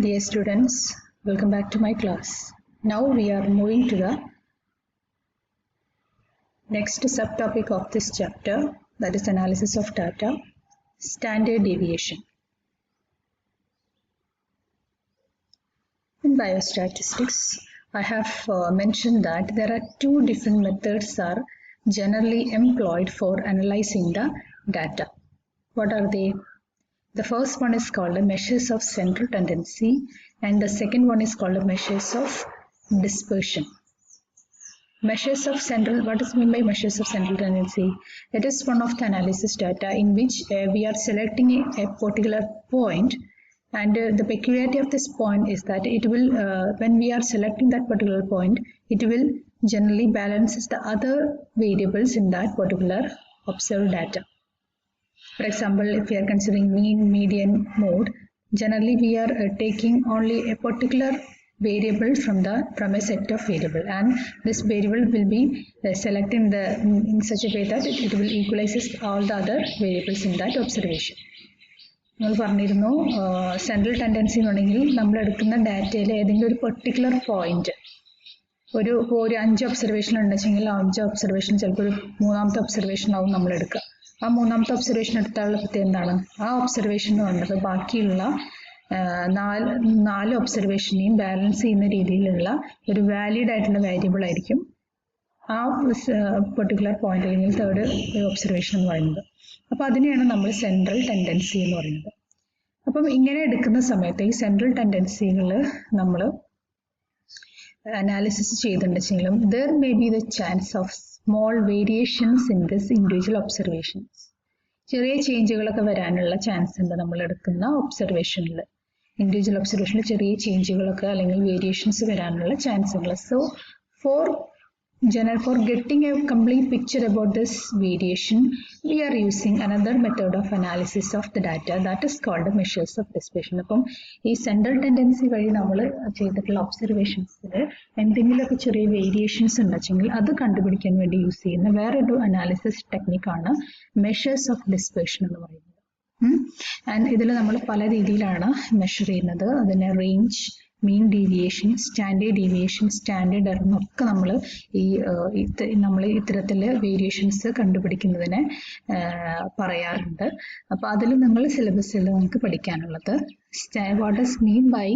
Dear students, welcome back to my class. Now we are moving to the next subtopic of this chapter, that is analysis of data, standard deviation. In biostatistics, I have mentioned that there are two different methods are generally employed for analyzing the data. What are they? The first one is called the measures of central tendency and the second one is called the measures of dispersion. Measures of central, what is meant by measures of central tendency? It is one of the analysis data in which we are selecting a particular point, and the peculiarity of this point is that it will, when we are selecting that particular point, it will generally balance the other variables in that particular observed data. For example, if we are considering mean, median, mode, generally we are taking only a particular variable from a set of variable, and this variable will be selected in such a way that it will equalizes all the other variables in that observation. നമ്മൾ പറഞ്ഞിരുന്നു central tendency എന്നുണ്ടെങ്കിൽ നമ്മൾ എടുക്കുന്ന ഡാറ്റയിൽ ഏതെങ്കിലും ഒരു particular point ഒരു 5 observation ഉണ്ടെങ്കിൽ ആ 5 ഒബ്സർവേഷൻ ചിലപ്പോൾ ഒരു മൂന്നാമത്തെ ഒബ്സർവേഷൻ ആവും നമ്മൾ എടുക്കുക. ആ മൂന്നാമത്തെ ഒബ്സർവേഷൻ എടുത്താലുള്ള പ്രത്യേകത എന്താണ്? ആ ഒബ്സർവേഷൻ എന്ന് പറയുന്നത് ബാക്കിയുള്ള 4 ഒബ്സർവേഷനെയും ബാലൻസ് ചെയ്യുന്ന രീതിയിലുള്ള ഒരു വാലിഡ് ആയിട്ടുള്ള വേരിയബിൾ ആയിരിക്കും ആ പെർട്ടിക്കുലർ പോയിന്റ് അല്ലെങ്കിൽ തേർഡ് ഒബ്സർവേഷൻ എന്ന് പറയുന്നത്. അപ്പോൾ അതിനെയാണ് നമ്മൾ സെൻട്രൽ ടെൻഡൻസി എന്ന് പറയുന്നത്. അപ്പം ഇങ്ങനെ എടുക്കുന്ന സമയത്ത് ഈ സെൻട്രൽ ടെൻഡൻസികൾ നമ്മൾ അനാലിസിസ് ചെയ്തിട്ടുണ്ടെങ്കിലും there may be the chance of small variations in this individual observations. ചെറിയ ചേഞ്ചുകളൊക്കെ വരാനുള്ള ചാൻസ് ഉണ്ട് നമ്മൾ എടുക്കുന്ന ഒബ്സർവേഷനിൽ. ഇൻഡിവിജ്വൽ ഒബ്സർവേഷനിൽ ചെറിയ ചേഞ്ചുകളൊക്കെ അല്ലെങ്കിൽ വേരിയേഷൻസ് വരാനുള്ള ചാൻസ് ഉണ്ട്. So for getting a complete picture about this variation, we are using another method of analysis of the data, that is called the measures of dispersion. അപ്പം ഈ സെൻട്രൽ ടെൻഡൻസി വഴി നമ്മൾ ചെയ്തിട്ടുള്ള ഒബ്സർവേഷൻസിൽ എന്തെങ്കിലുമൊക്കെ ചെറിയ വേരിയേഷൻസ് ഉണ്ടെങ്കിൽ അത് കണ്ടുപിടിക്കാൻ വേണ്ടി യൂസ് ചെയ്യുന്ന വേറൊരു അനാലിസിസ് ടെക്നിക്കാണ് മെഷേഴ്സ് ഓഫ് ഡിസ്പെർഷൻ എന്ന് പറയുന്നത്. ആൻഡ് ഇതിൽ നമ്മൾ പല രീതിയിലാണ് മെഷർ ചെയ്യുന്നത്. അതിന് range, mean deviation, standard deviation, standard error എന്നൊക്കെ നമ്മൾ ഇത്തരത്തിൽ വേരിയേഷൻസ് കണ്ടുപിടിക്കുന്നതിനെ പറയാറുണ്ട്. അപ്പോൾ അതിൽ നിങ്ങൾ സിലബസിൽ നിങ്ങൾക്ക് പഠിക്കാനുള്ളത് what does mean by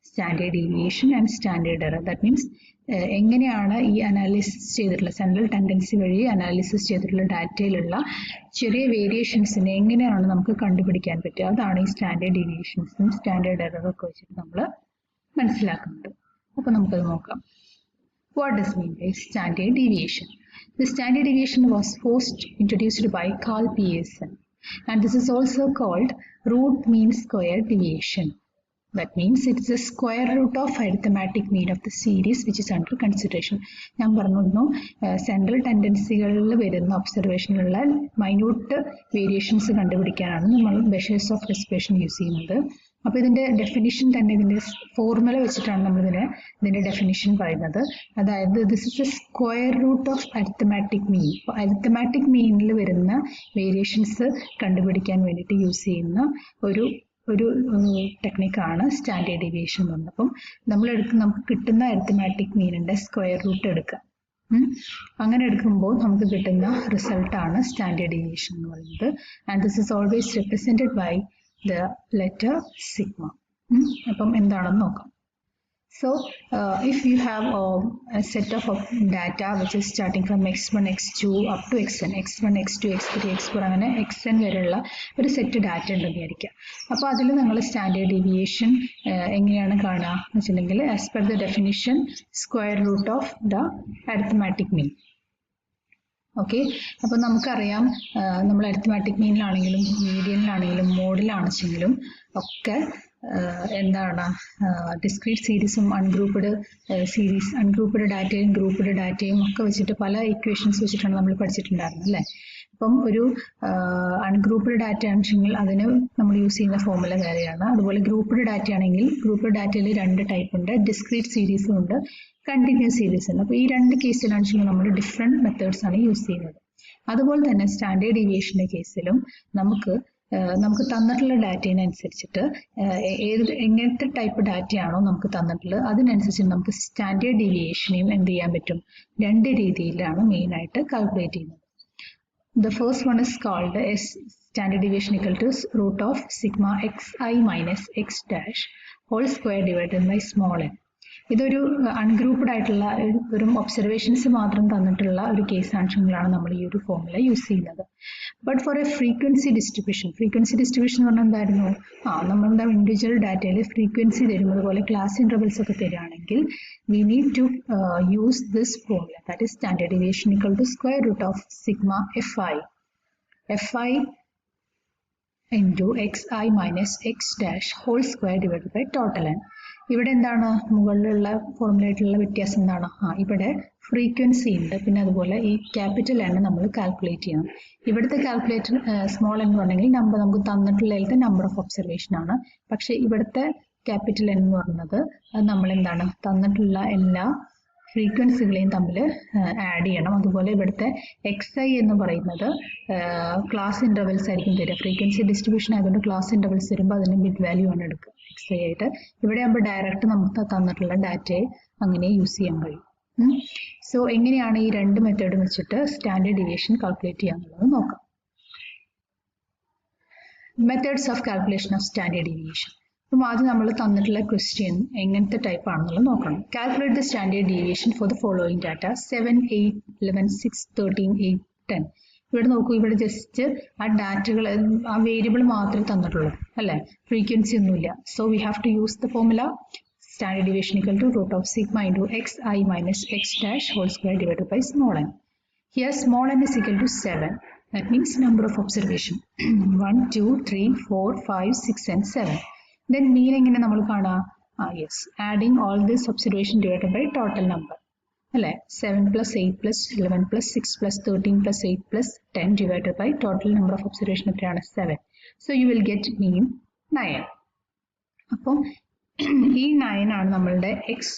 standard deviation and standard error. That means എങ്ങനെയാണ് ഈ അനാലിസിസ് ചെയ്തിട്ടുള്ള സെൻട്രൽ ടെൻഡൻസി വഴി അനാലിസിസ് ചെയ്തിട്ടുള്ള ഡാറ്റയിലുള്ള ചെറിയ വേരിയേഷൻസിനെ എങ്ങനെയാണ് നമുക്ക് കണ്ടുപിടിക്കാൻ പറ്റുക. അതാണ് ഈ സ്റ്റാൻഡേർഡ് ഡീവിയേഷൻസും സ്റ്റാൻഡേർഡ് എററും ഒക്കെ വെച്ചിട്ട് നമ്മൾ മനസ്സിലാക്കുന്നത്. അപ്പോൾ നമുക്കത് നോക്കാം. What does mean by standard deviation? The standard deviation was first introduced by Carl Pearson, and this is also called root mean square deviation. That means it is the square root of arithmetic mean of the series which is under consideration. ഞാൻ പറഞ്ഞിരുന്നു central ടെൻഡൻസികളിൽ വരുന്ന ഒബ്സർവേഷനിലുള്ള minute variations കണ്ടുപിടിക്കാനാണ് നമ്മൾ measures of dispersion use ചെയ്യുന്നത്. അപ്പോൾ ഇതിന്റെ definition തന്നെ ഇതിന്റെ formula വെച്ചിട്ടാണ് നമ്മൾ ഇതിന്റെ ഡെഫിനിഷൻ പറയുന്നത്. അതായത് this is a square root of arithmetic mean. അപ്പോൾ അരിത്തമാറ്റിക് മീനിൽ വരുന്ന വേരിയേഷൻസ് കണ്ടുപിടിക്കാൻ വേണ്ടിയിട്ട് യൂസ് ചെയ്യുന്ന ഒരു ടെക്നിക്കാണ് സ്റ്റാൻഡേർഡ് ഡീവിയേഷൻ എന്ന് പറയുന്നത്. അപ്പം നമുക്ക് കിട്ടുന്ന അരിത്തമാറ്റിക് മീനിന്റെ സ്ക്വയർ റൂട്ട് എടുക്കുക. അങ്ങനെ എടുക്കുമ്പോൾ നമുക്ക് കിട്ടുന്ന റിസൾട്ടാണ് സ്റ്റാൻഡേർഡ് ഡീവിയേഷൻ എന്ന് പറയുന്നത്. And this is always represented by the letter sigma. അപ്പം എന്താണെന്ന് നോക്കാം. So if you have a set of data which is starting from x1, x2 up to xn, x1, x2, x3, x4 അങ്ങനെ xn വരെയുള്ള ഒരു set data ഉണ്ടെന്ന് വിചാരിക്കുക. അപ്പോൾ അതിൽ നമ്മൾ സ്റ്റാൻഡേർഡ് ഡീവിയേഷൻ എങ്ങനെയാണ് കാണുക എന്ന് വെച്ചിട്ടുണ്ടെങ്കിൽ as per the definition square root of the arithmetic mean. Okay, അപ്പോൾ നമുക്കറിയാം നമ്മൾ അരിത്തമാറ്റിക് മീനിലാണെങ്കിലും മീഡിയനിലാണെങ്കിലും മോഡിലാണെങ്കിലും ഒക്കെ എന്താണ് ഡിസ്ക്രീറ്റ് സീരീസും അൺഗ്രൂപ്പ്ഡ് സീരീസ്, അൺഗ്രൂപ്പ്ഡ് ഡാറ്റയും ഗ്രൂപ്പ്ഡ് ഡാറ്റയും ഒക്കെ വെച്ചിട്ട് പല ഇക്വേഷൻസ് വെച്ചിട്ടാണ് നമ്മൾ പഠിച്ചിട്ടുണ്ടായിരുന്നത് അല്ലേ. അപ്പം ഒരു അൺഗ്രൂപ്പ്ഡ് ഡാറ്റ ആണെങ്കിൽ അതിന് നമ്മൾ യൂസ് ചെയ്യുന്ന ഫോർമുല വേറെയാണ്. അതുപോലെ ഗ്രൂപ്പ്ഡ് ഡാറ്റ ആണെങ്കിൽ ഗ്രൂപ്പ്ഡ് ഡാറ്റയിൽ 2 ടൈപ്പ് ഉണ്ട്, ഡിസ്ക്രീറ്റ് സീരീസും ഉണ്ട്, കണ്ടിന്യൂസ് സീരീസ് ഉണ്ട്. അപ്പോൾ ഈ 2 കേസിലാണെങ്കിലും നമ്മൾ ഡിഫറെൻറ്റ് മെത്തേഡ്സ് ആണ് യൂസ് ചെയ്യുന്നത്. അതുപോലെ തന്നെ സ്റ്റാൻഡേർഡ് ഡീവിയേഷൻ്റെ കേസിലും നമുക്ക് നമുക്ക് തന്നിട്ടുള്ള ഡാറ്റയിനനുസരിച്ചിട്ട് എങ്ങനത്തെ ടൈപ്പ് ഡാറ്റയാണോ നമുക്ക് തന്നിട്ടുള്ളത് അതിനനുസരിച്ച് നമുക്ക് സ്റ്റാൻഡേർഡ് ഡീവിയേഷനെയും എന്ത് ചെയ്യാൻ പറ്റും, 2 രീതിയിലാണ് മെയിനായിട്ട് കാൽക്കുലേറ്റ് ചെയ്യുന്നത്. The first one is called as standard deviation equal to root of sigma xi minus x dash whole square divided by small n. ഇതൊരു അൺഗ്രൂപ്പ്ഡ് ആയിട്ടുള്ള ഒരു ഒബ്സർവേഷൻസ് മാത്രം തന്നിട്ടുള്ള ഒരു കേസ് ആൻസറിലാണ് നമ്മൾ ഈ ഒരു ഫോർമുല യൂസ് ചെയ്യുന്നത്. But for A frequency distribution എന്ന് പറഞ്ഞാൽ എന്തായിരുന്നു, നമ്മളുടെ ഇൻഡിവിജ്വൽ ഡാറ്റയിൽ ഫ്രീക്വൻസി തരും, അതുപോലെ ക്ലാസ് ഇൻ്റർവൽസ് ഒക്കെ തരികയാണെങ്കിൽ we need to use this formula, that is standard deviation equal to square root of sigma fi into xi minus x dash whole square divided by total n. ഇവിടെ എന്താണ് മുകളിലുള്ള ഫോർമുലയായിട്ടുള്ള വ്യത്യാസം എന്താണ്, ഇവിടെ ഫ്രീക്വൻസി ഉണ്ട്, പിന്നെ അതുപോലെ ഈ ക്യാപിറ്റൽ എൻ നമ്മൾ കാൽക്കുലേറ്റ് ചെയ്യണം. ഇവിടുത്തെ കാൽക്കുലേറ്റർ സ്മോൾ എന്ന് പറഞ്ഞെങ്കിൽ നമുക്ക് തന്നിട്ടുള്ള നമ്പർ ഓഫ് ഒബ്സർവേഷൻ ആണ്. പക്ഷെ ഇവിടുത്തെ ക്യാപിറ്റൽ എൻ എന്ന് പറയുന്നത് നമ്മൾ എന്താണ് തന്നിട്ടുള്ള എല്ലാ ഫ്രീക്വൻസികളെയും തമ്മിൽ ആഡ് ചെയ്യണം. അതുപോലെ ഇവിടുത്തെ xi എന്ന് പറയുന്നത് ക്ലാസ് ഇൻ്റർവെൽസ് ആയിരിക്കും തരിക. ഫ്രീക്വൻസി ഡിസ്ട്രിബ്യൂഷൻ ആയതുകൊണ്ട് ക്ലാസ് ഇൻ്റർവെൽസ് വരുമ്പോൾ അതിന് മിഡ് വാല്യൂ ആണ് എടുക്കുക xi ആയിട്ട്. ഇവിടെ ആകുമ്പോൾ ഡയറക്റ്റ് നമുക്ക് തന്നിട്ടുള്ള ഡാറ്റയെ അങ്ങനെ യൂസ് ചെയ്യാൻ കഴിയും. സോ എങ്ങനെയാണ് ഈ 2 മെത്തേഡും വെച്ചിട്ട് സ്റ്റാൻഡേർഡ് ഡീവിയേഷൻ കാൽക്കുലേറ്റ് ചെയ്യാന്നുള്ളത് നോക്കാം. Methods of calculation of standard deviation. അപ്പം ആദ്യം നമ്മൾ തന്നിട്ടുള്ള ക്വസ്റ്റ്യൻ എങ്ങനത്തെ ടൈപ്പ് ആണെന്നുള്ളത് നോക്കണം. Calculate the standard deviation for the following data 7, 8, 11, 6, 13, 8, 10. ഇവിടെ നോക്കൂ, ഇവിടെ ജസ്റ്റ് ആ ഡാറ്റകൾ ആ വേരിയബിൾ മാത്രമേ തന്നിട്ടുള്ളൂ അല്ലേ, ഫ്രീക്വൻസി ഒന്നുമില്ല. So we have to use the formula standard deviation equal to root of sigma into xi minus x dash whole square divided by small n. Here small n is equal to 7. That means number of observation 1, 2, 3, 4, 5, 6 and 7. Then mean എങ്ങനെ നമ്മൾ കാണാം, yes, adding all this observation divided by total number അല്ലേ, 7 plus 8 plus 11 plus 6 plus 13 plus 8 plus 10 divided by total number of observation എത്രയാണ് 7. So you will get mean 9. അപ്പം ഈ 9 ആണ് നമ്മളുടെ X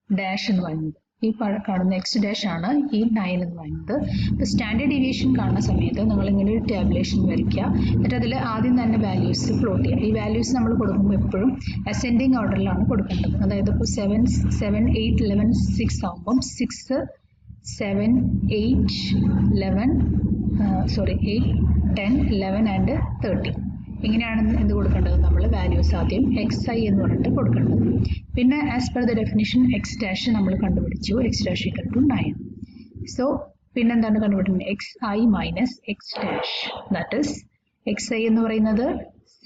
dash എന്ന് പറയുന്നത്. ഈ കാണുന്ന എക്സ് ഡാഷ് ആണ് ഈ 9 എന്ന് പറയുന്നത്. ഇപ്പോൾ സ്റ്റാൻഡേർഡ് ഡീവിയേഷൻ കാണുന്ന സമയത്ത് നിങ്ങൾ ഇങ്ങനെ ഒരു ടാബുലേഷൻ വരയ്ക്കുക, എന്നിട്ട് അതിൽ ആദ്യം തന്നെ വാല്യൂസ് പ്ലോട്ട് ചെയ്യുക. ഈ വാല്യൂസ് നമ്മൾ കൊടുക്കുമ്പോൾ എപ്പോഴും അസെൻഡിങ് ഓർഡറിലാണ് കൊടുക്കേണ്ടത്. അതായത് ഇപ്പോൾ 7, 8, 11, 6 ആകുമ്പം 6, 7, 8, 10, 11 ആൻഡ് 13 ഇങ്ങനെയാണ് എന്ത് കൊടുക്കേണ്ടത്, നമ്മൾ വാല്യൂസ് ആദ്യം xi എന്ന് പറഞ്ഞിട്ട് കൊടുക്കേണ്ടത്. പിന്നെ as per the definition x dash നമ്മൾ കണ്ടുപിടിച്ചു, x dash equal to 9. So പിന്നെന്താണ് കണ്ടുപിടിക്കുന്നത്, xi minus x dash, that is xi എന്ന് പറയുന്നത്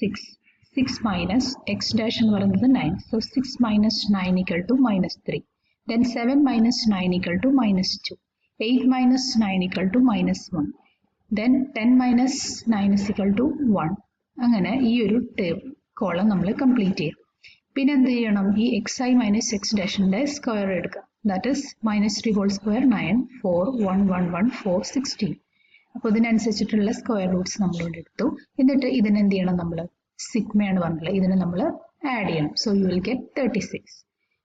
6 മൈനസ് എക്സ് ഡാഷ് എന്ന് പറയുന്നത് 9. So 6 minus 9 equal to -3. Then 7 minus 9 equal to -2. 8 minus 9 equal to -1. Then 10 minus 9 is equal to 1. അങ്ങനെ ഈ ഒരു column നമ്മൾ കംപ്ലീറ്റ് ചെയ്യും. പിന്നെ എന്ത് ചെയ്യണം, ഈ xi മൈനസ് എക്സ് ഡാഷിൻ്റെ സ്ക്വയർ എടുക്കുക, ദാറ്റ് ഇസ് -3 ഹോൾ സ്ക്വയർ 9, 4, 1, 1, 1, 4, 16. അപ്പോൾ ഇതിനനുസരിച്ചിട്ടുള്ള സ്ക്വയർ റൂട്ട്സ് നമ്മളിവിടെ എടുത്തു. എന്നിട്ട് ഇതിനെന്ത് ചെയ്യണം, നമ്മൾ സിഗ്മയാണ് പറഞ്ഞിട്ടുള്ളത്, ഇതിനെ നമ്മൾ ആഡ് ചെയ്യണം. So you will get 36.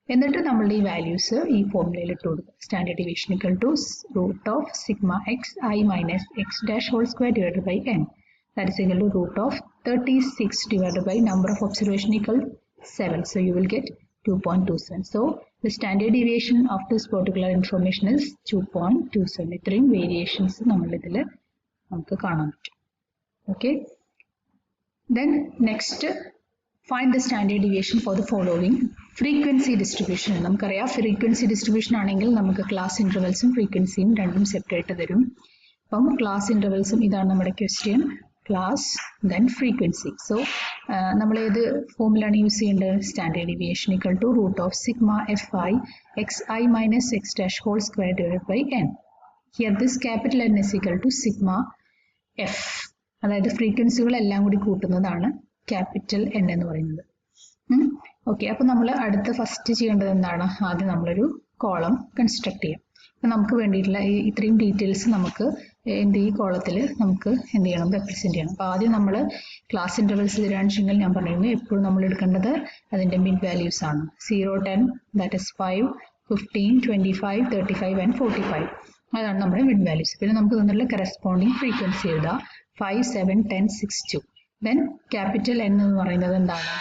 എന്നിട്ട് നമ്മളുടെ ഈ വാല്യൂസ് ഈ ഫോർമുലയിൽ ഇട്ട് കൊടുക്കുക. Standard deviation equal to root of sigma xi minus x dash whole square divided by n. That is equal to root of 36 divided by number of observation equal 7. So you will get 2.27. So the standard deviation of this particular information is 2.27. ഇത്രയും variations നമ്മളിതിൽ നമുക്ക് കാണാൻ പറ്റും. Okay. Then next, find the standard deviation for the following frequency distribution. നമുക്കറിയാം frequency distribution ആണെങ്കിൽ നമുക്ക് class ഇൻ്റർവെൽസും ഫ്രീക്വൻസിയും രണ്ടും സെപ്പറേറ്റ് തരും. അപ്പം ക്ലാസ് ഇൻ്റർവെൽസും ഇതാണ് നമ്മുടെ question, class then frequency. So നമ്മൾ ഏത് ഫോമിലാണ് യൂസ് ചെയ്യേണ്ടത്, standard deviation equal to root of sigma fi xi minus x dash whole square divided by n. Here this capital n is equal to sigma f, അതായത് ഫ്രീക്വൻസികളെല്ലാം കൂടി കൂട്ടുന്നതാണ് capital n എന്ന് പറയുന്നത്. Okay, അപ്പോൾ നമ്മൾ അടുത്ത ഫസ്റ്റ് ചെയ്യേണ്ടത് എന്താണ്, ആദ്യം നമ്മളൊരു കോളം കൺസ്ട്രക്ട് ചെയ്യാം. അപ്പം നമുക്ക് വേണ്ടിയിട്ടുള്ള ഇത്രയും ഡീറ്റെയിൽസ് നമുക്ക് ഈ കോളത്തിൽ നമുക്ക് എന്ത് ചെയ്യണം, റെപ്രസെൻറ്റ് ചെയ്യണം. അപ്പോൾ ആദ്യം നമ്മൾ ക്ലാസ് ഇൻ്റർവെൽസ് തരാണെന്നുവെച്ചെങ്കിൽ ഞാൻ പറഞ്ഞിരുന്നു എപ്പോഴും നമ്മൾ എടുക്കേണ്ടത് അതിൻ്റെ മിഡ് വാല്യൂസ് ആണ്. 0, 10, ദാറ്റ് ഇസ് 5, 15, 25, 35 ആൻഡ് 45. അതാണ് നമ്മുടെ മിഡ് വാല്യൂസ്. പിന്നെ നമുക്ക് തന്നിട്ടുള്ള കറസ്പോണ്ടിങ് ഫ്രീക്വൻസി എഴുതാം, 5, 7, 10, 6, 2. ദെൻ ക്യാപിറ്റൽ എൻ എന്ന് പറയുന്നത് എന്താണ്?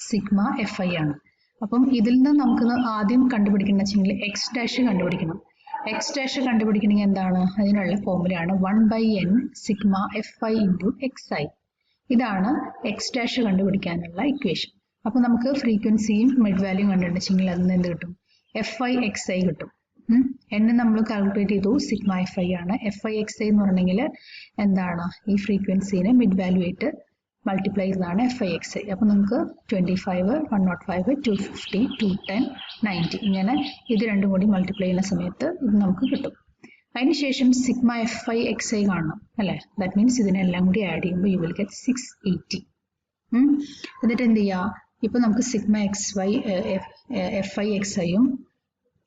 സിഗ്മ എഫ് ഐ ആണ്. അപ്പം ഇതിൽ നിന്ന് നമുക്ക് ആദ്യം കണ്ടുപിടിക്കണം വെച്ചെങ്കിൽ എക്സ് ഡാഷ് കണ്ടുപിടിക്കണം. എക്സ് ഡാഷ് കണ്ടുപിടിക്കണമെങ്കിൽ എന്താണ്? അതിനുള്ള ഫോർമുലയാണ് 1/n sigma F I into X I. ഇതാണ് എക്സ് ഡാഷ് കണ്ടുപിടിക്കാനുള്ള ഇക്വേഷൻ. അപ്പോൾ നമുക്ക് ഫ്രീക്വൻസിയും മിഡ് വാല്യൂയും കണ്ടുപിടിച്ചെങ്കിൽ അതിൽ നിന്ന് എന്ത് കിട്ടും? എഫ് ഐ എക്സ് ഐ കിട്ടും. എൻ നമ്മൾ കാൽക്കുലേറ്റ് ചെയ്തു, സിഗ്മ എഫ് ഐ ആണ്. എഫ് ഐ എക്സ് ഐ എന്ന് പറഞ്ഞെങ്കിൽ എന്താണ്? ഈ ഫ്രീക്വൻസീനെ മിഡ് വാല്യൂ ആയിട്ട് മൾട്ടിപ്ലൈ ചെയ്തതാണ് എഫ് ഐ എക്സ് ഐ. അപ്പോൾ നമുക്ക് 25, 105, 250, 210, 90 ഇങ്ങനെ ഇത് രണ്ടും കൂടി മൾട്ടിപ്ലൈ ചെയ്യുന്ന സമയത്ത് ഇത് നമുക്ക് കിട്ടും. അതിനുശേഷം sigma F I X I കാണണം അല്ലേ? ദാറ്റ് മീൻസ് ഇതിനെല്ലാം കൂടി ആഡ് ചെയ്യുമ്പോൾ യു വിൽ ഗെറ്റ് 680. എന്നിട്ട് എന്ത് ചെയ്യുക? ഇപ്പോൾ നമുക്ക് sigma x y f I x ഐയും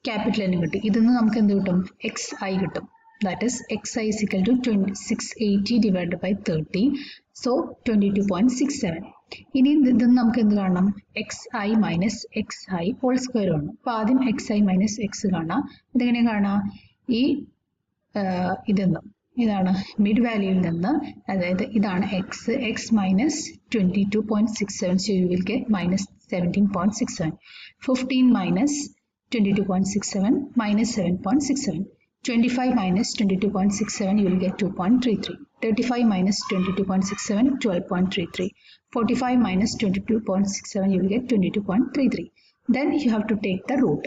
ക്യാപിറ്റൽ എന്നും കിട്ടി. ഇതിന്ന് നമുക്ക് എന്ത് കിട്ടും? എക്സ് ഐ കിട്ടും. That is xi is equal to 680 divided by 30. So 22.67. ഇനി ഇതിന് നമുക്ക് എന്ത് കാണണം? xi minus xi whole square ആണ്. അപ്പോൾ ആദ്യം xi മൈനസ് എക്സ് കാണാം. ഇതെങ്ങനെ കാണാം? ഈ ഇതാണ് മിഡ് വാല്യൂയിൽ നിന്ന്, അതായത് ഇതാണ് X minus 22.67. So you will get minus 17.67. 15 minus 22.67 minus 7.67. 25 minus 22.67 you will get 2.33. 35 minus 22.67 12.33. 45 minus 22.67 you will get 22.33. Then you have to take the root.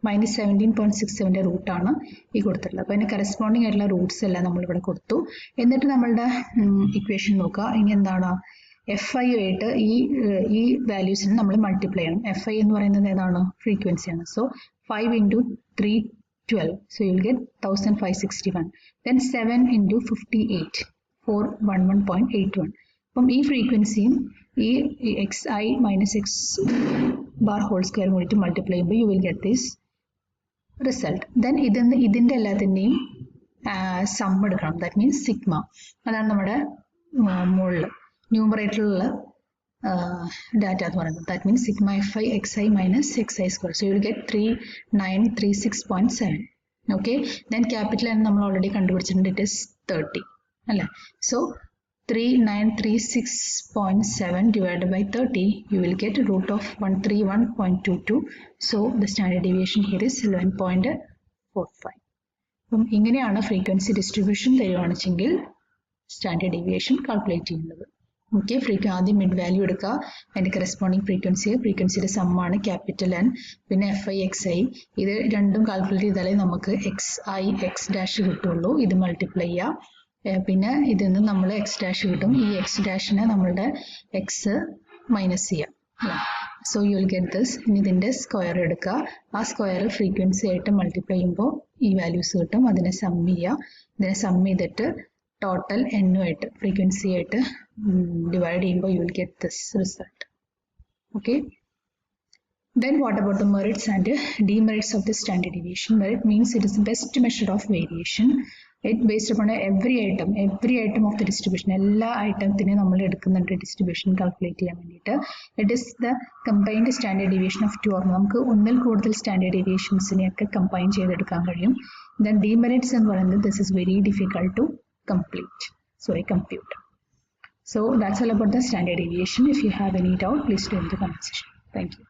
Minus 17.67 root ആണ് ഈ കൊടുത്തിട്ടുള്ളത്. അപ്പോൾ അതിന് കറസ്പോണ്ടിങ് ആയിട്ടുള്ള റൂട്ട്സ് എല്ലാം നമ്മൾ ഇവിടെ കൊടുത്തു. എന്നിട്ട് നമ്മളുടെ ഇക്വേഷൻ നോക്കുക. ഇനി എന്താണ്? എഫ് ഐ ആയിട്ട് ഈ വാല്യൂസിന് നമ്മൾ മൾട്ടിപ്ലൈ ചെയ്യണം. എഫ് ഐ എന്ന് പറയുന്നത് ഏതാണ്? ഫ്രീക്വൻസിയാണ്. So 5 into 3 12. So you will get 1561. Then 7 into 58 411.81. അപ്പം ഈ ഫ്രീക്വൻസിയും ഈ x i minus x bar whole square കൂടിയിട്ട് മൾട്ടിപ്ലൈ ചെയ്യുമ്പോൾ you will get this result. Then ഇതിൻ്റെ എല്ലാത്തിൻ്റെയും സം എടുക്കണം. That means sigma. അതാണ് നമ്മുടെ മുകളിൽ ന്യൂമറേറ്ററിലുള്ള data എന്ന് പറയുന്നത്. That means sigma fi xi minus xi square. So you will get 3936.7. Okay. Then capital N നമ്മൾ already കണ്ടുപിടിച്ചിട്ടുണ്ട്. It is 30. അല്ലേ? So 3936.7 divided by 30, you will get root of 131.22. So the standard deviation here is 11.45. അപ്പം ഇങ്ങനെയാണ് frequency distribution തരുവാണെന്നുവെച്ചെങ്കിൽ standard deviation calculate ചെയ്യുന്നത്. Okay, ആദ്യം mid value എടുക്കുക, അതിൻ്റെ corresponding ഫ്രീക്വൻസിയുടെ സമ്മാണ് ക്യാപിറ്റൽ എൻ, പിന്നെ എഫ് ഐ എക്സ് ഐ. ഇത് രണ്ടും കാൽക്കുലേറ്റ് ചെയ്താലേ നമുക്ക് എക്സ് ഐ എക്സ് ഡാഷ് കിട്ടുള്ളൂ. ഇത് മൾട്ടിപ്ലൈ ചെയ്യുക, പിന്നെ ഇതിൽ നിന്ന് നമ്മൾ എക്സ് ഡാഷ് കിട്ടും. ഈ എക്സ് ഡാഷിനെ നമ്മളുടെ എക്സ് മൈനസ് ചെയ്യാം. So you will get this. ഇനി ഇതിൻ്റെ സ്ക്വയർ എടുക്കുക, ആ സ്ക്വയർ ഫ്രീക്വൻസി ആയിട്ട് മൾട്ടിപ്ലൈ ചെയ്യുമ്പോൾ ഈ വാല്യൂസ് കിട്ടും. അതിനെ സം ചെയ്യുക, ഇതിനെ സം ചെയ്തിട്ട് ടോട്ടൽ എന്നുമായിട്ട് ഫ്രീക്വൻസി ആയിട്ട് divide ചെയ്യുമ്പോൾ you will get this result. Okay. Then what about the merits and demerits of the standard deviation? Merit means it is the best measure of variation. It based upon every item of the distribution. എല്ലാ ഐറ്റത്തിനെയും നമ്മൾ എടുക്കുന്നുണ്ട് distribution calculate ചെയ്യാൻ വേണ്ടിയിട്ട്. It is the combined standard deviation of two or നമുക്ക് ഒന്നിൽ കൂടുതൽ standard ഡീവിയേഷൻസിനെയൊക്കെ combine ചെയ്തെടുക്കാൻ കഴിയും. Then demerits എന്ന് പറയുന്നത് this is very difficult to compute. So that's all about the standard deviation. If you have any doubt, please do in the comment section. Thank you.